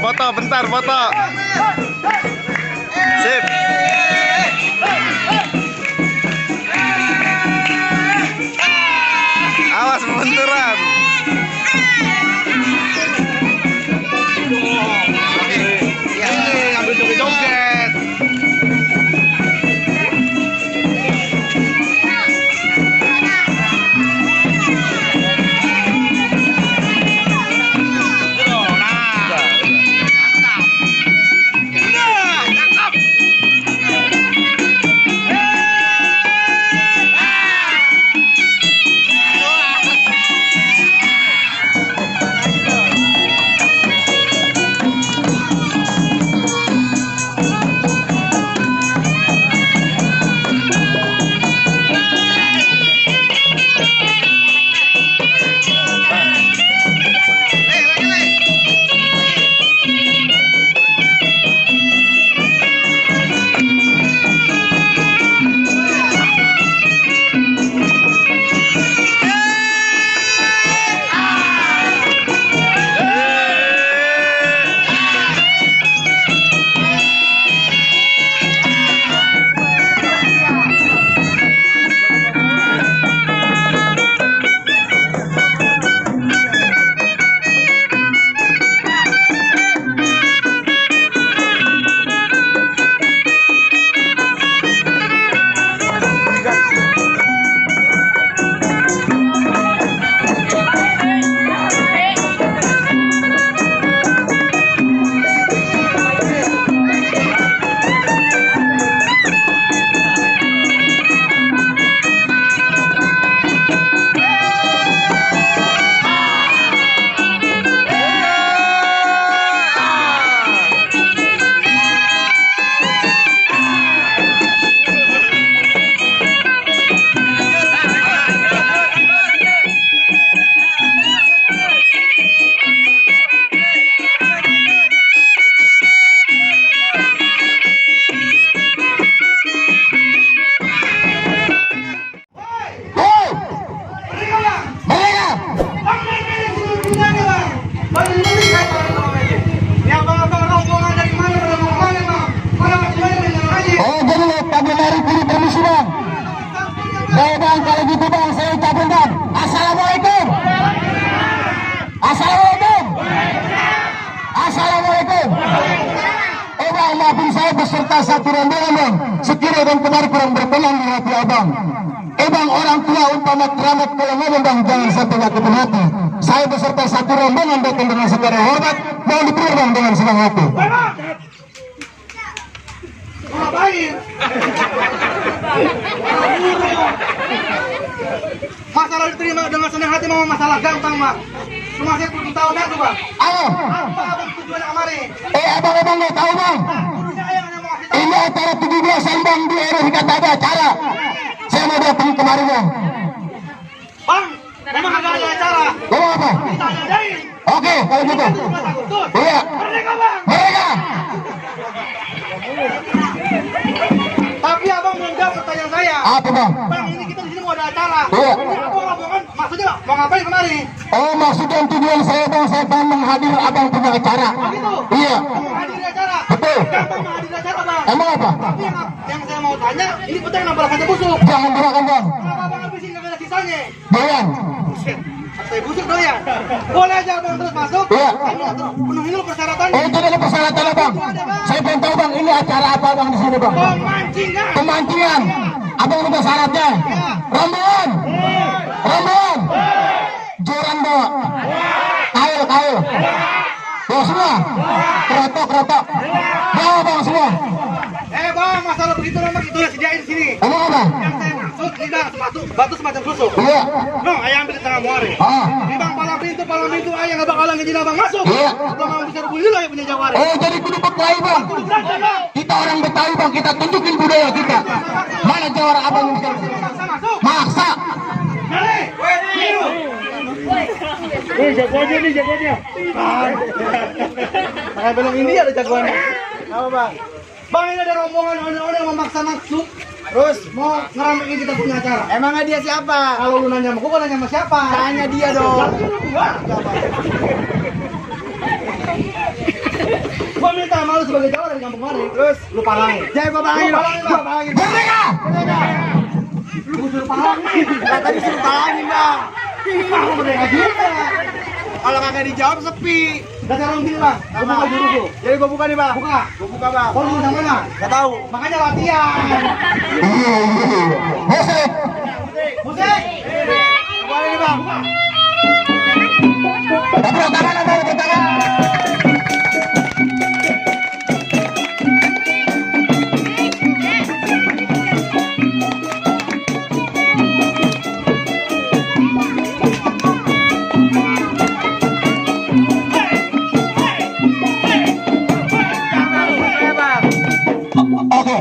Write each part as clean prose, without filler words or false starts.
bentar, foto. Sip. Awas benturan. Ambil joget-joget. Kalau gitu bang, saya ucapkan bang, assalamualaikum. Assalamualaikum. Assalamualaikum. Bang, maafin saya beserta satu rombongan bang. Sekiranya dan kemarin kurang berkenan di hati abang. Bang, orang tua umpama keramat kalau ngomong bang, jangan sampai nyakitin hati. Saya beserta satu rombongan datang dengan segala hormat, mohon diterima bang dengan senang hati. Ngapain? Masalah diterima dengan senang hati mau masalah gampang mak. Cuma saya perlu tahu dah tuh bang. Ayo. Apa abang tujuannya kemarin? Abang nggak tahu bang. Kudunya ayah yang mau kasih tahu. Ini acara 17-an bang di RW kata ada acara. Saya mau datang kemarin bang. Bang, memang ada acara. Mau apa? Kita adain. Oke, kalau gitu. Iya. Merdeka bang. Mereka. Tapi abang belum jawab pertanyaan saya. Apa bang? Bang, ini kita di sini mau ada acara. Iya. Ini abang rombongan maksudnya mau ngapain kemari? Oh, maksudnya tujuan saya bang, saya pengen menghadiri abang punya acara. Gitu. Iya. Mau menghadiri acara. Betul. Gampang menghadiri acara bang. Emang apa? Tapi yang saya mau tanya, ini betul kenapa rasanya busuk? Jangan berakan bang. Kenapa abang habisin nggak ada sisanya? Doyan. Buset, saya busuk doyan. Boleh aja abang terus masuk. Iya. Penuhi dulu persyaratannya. Oh, itu ada persyaratan bang. Saya pengen tahu bang, ini acara apa bang di sini bang? Pemancingan. Pemancingan. Abang lupa syaratnya. Rombongan. Rombongan. Joran bawa. Kail. Bawa semua. Kerotok. Bawa bang semua. Bang, masalah begitu nomor itu udah sediain di sini. Emang apa? Yang saya maksud lidah batu semacam susuk. Iya. No, ayah ambil di tengah muari. Di bang palang pintu ayah nggak bakalan ngizin abang masuk. Iya. Abang nggak bisa rebuli dulu ayah punya jawari. Oh, jadi kudu Betawi bang. Kudu berangkat bang. Kita orang Betawi bang, kita tunjukin budaya kita. Mana jawara abang yang bisa? Maksa masuk. Maksa. Mari. Biru. Jagoannya. Nah, belum ini ada jagoannya. Apa bang? Bang, ini ada rombongan orang yang memaksa masuk. Terus mau ngeramein kita punya acara. Emangnya dia siapa? Kalau lu nanya sama gua nanya sama siapa? Tanya dia dong. Berarti lu gua. Gua minta sama lu sebagai jawara di kampung mari. Terus lu palangin. Jangan gua palangin. Gua palangin. Merdeka! Lu suruh palangin. Lah tadi suruh palangin, Bang. Aku merdeka juga. Kalau kagak dijawab sepi. Udah sekarang gini, Bang. Gua buka jurus lu. Jadi gua buka nih, Bang. Buka. Gua buka, Bang. Kalau lu sama mana? Enggak tahu. Makanya latihan. Musik! Musik. Boleh nih, Bang. Tepuk tangan, tepuk tangan. Oke.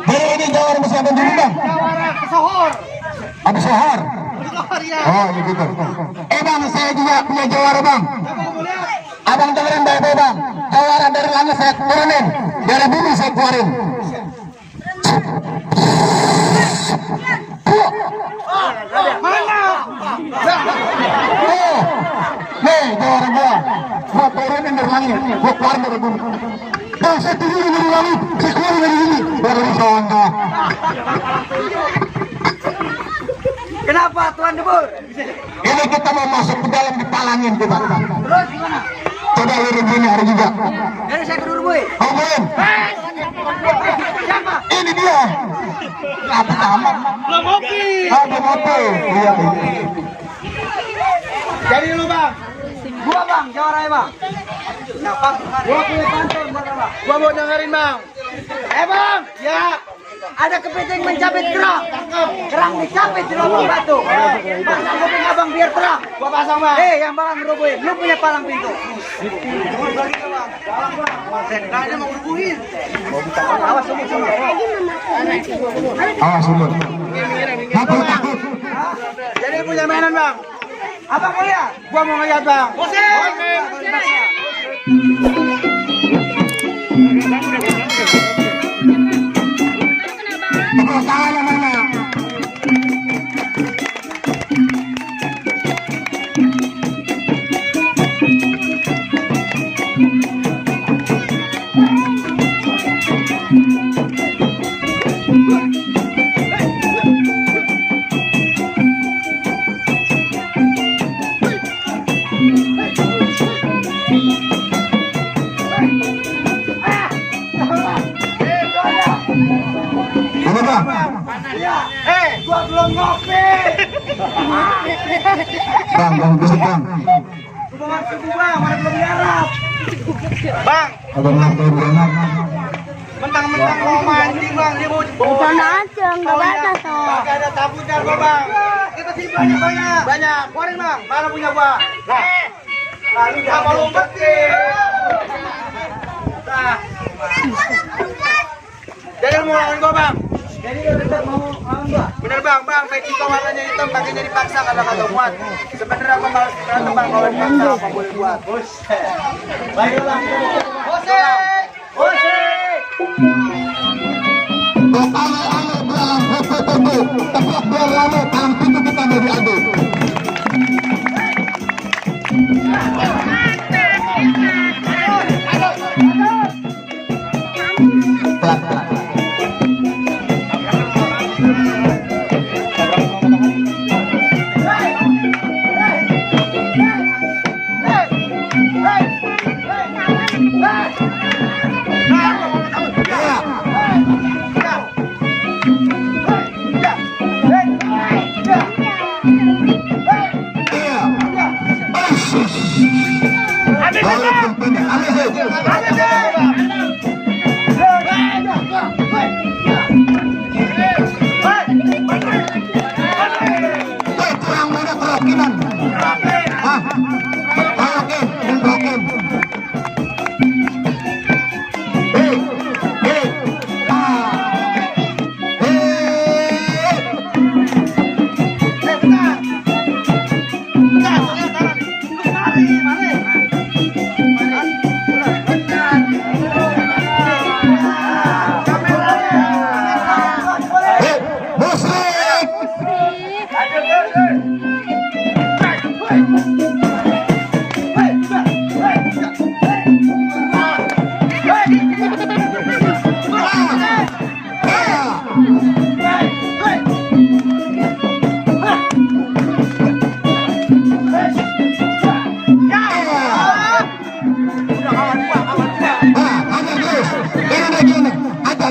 Jadi ini jawara masih ada dulu, Bang. Jawara pesohor. Ada sohor. Pesohor ya. Oh, gitu. Bang, saya juga punya jawara, Bang. Apa mau lihat? Abang dengerin baik-baik, Bang. Jawara dari langit saya turunin, dari bumi saya keluarin. Mana? Nih, jawara gua turunin dari langit, gua keluarin dari bumi. Bang, saya turunin dari langit, saya keluarin dari bumi. Baru bisa anda. Kenapa Tuan Debur? Ini kita mau masuk ke dalam dipalangin kita. Terus gimana? Coba lirik gini hari juga. Jadi saya kedua boy. Oh, belum. Siapa? Ini dia. Apa nama? Belum kopi. Ada motor. Iya. Jadi lu Bang. Gua Bang, jawara ya Bang. Siapa? Gua punya pantun buat apa? Gua mau dengerin Bang. Bang. Ya. Ada kepiting mencapit kerang. Kerang dicapit di lubang batu. Pasang kuping abang biar terang. Gua pasang Bang. Yang bakal ngerubuhin. Lu punya palang pintu. Nah, dia mau ngerubuhin. Awas sumur. Awas sumur. Takut. Jadi punya mainan Bang. Abang mau lihat? Gua mau ngeliat Bang. Tepuk tangan mana? Apa Bang? Gua belum ngopi. Bang, besok Bang. Hubungan suku Bang, mana belum diarap. Bang, Abang lapor banget. mentang-mentang mau mancing Bang, dia mau Bukan aja, nggak batas toh. Kagak ada tabungan gua Bang. Kita sih banyak. Banyak. Keluarin Bang, mana punya gua? Nah, lu apa lu umpetin? Nah. Jadi mau lawan gua Bang. Jadi lu tetap mau lawan gua? Bener Bang, baik itu warnanya hitam, pakainya dipaksa kata muat. Sebenarnya apa malas berantem Bang, kalau dipaksa apa boleh buat. Baik Bang. Ose. Ale beralang foto-foto. Tepuk biar lama, tangan pintu kita mau diadu. Pelan-pelan.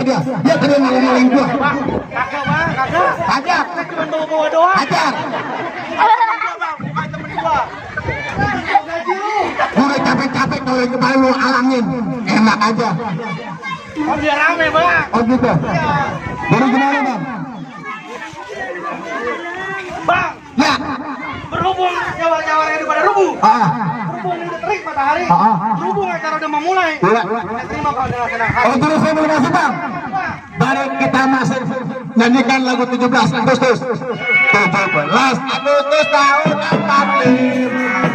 kejar dia. Dia kena maling-maling gua. Kakak bang, kakak. Hajar, Kita cuma bawa doang. hajar. Bang, bukan temen gua. Gaji lu. Gua udah capek-capek kalau yang kemarin lu alangin. Enak aja. Oh biar rame bang. Oh gitu. Jadi gimana bang? Bang, Ya. berhubung jawar-jawarnya udah pada rubuh. Berhubung udah terik matahari. Berhubung acara udah mau mulai. Iya. Saya terima kalau dengan senang hati. Oh terus saya mau kasih bang. Mari kita masih nyanyikan lagu 17 Agustus. 17 Agustus tahun 45.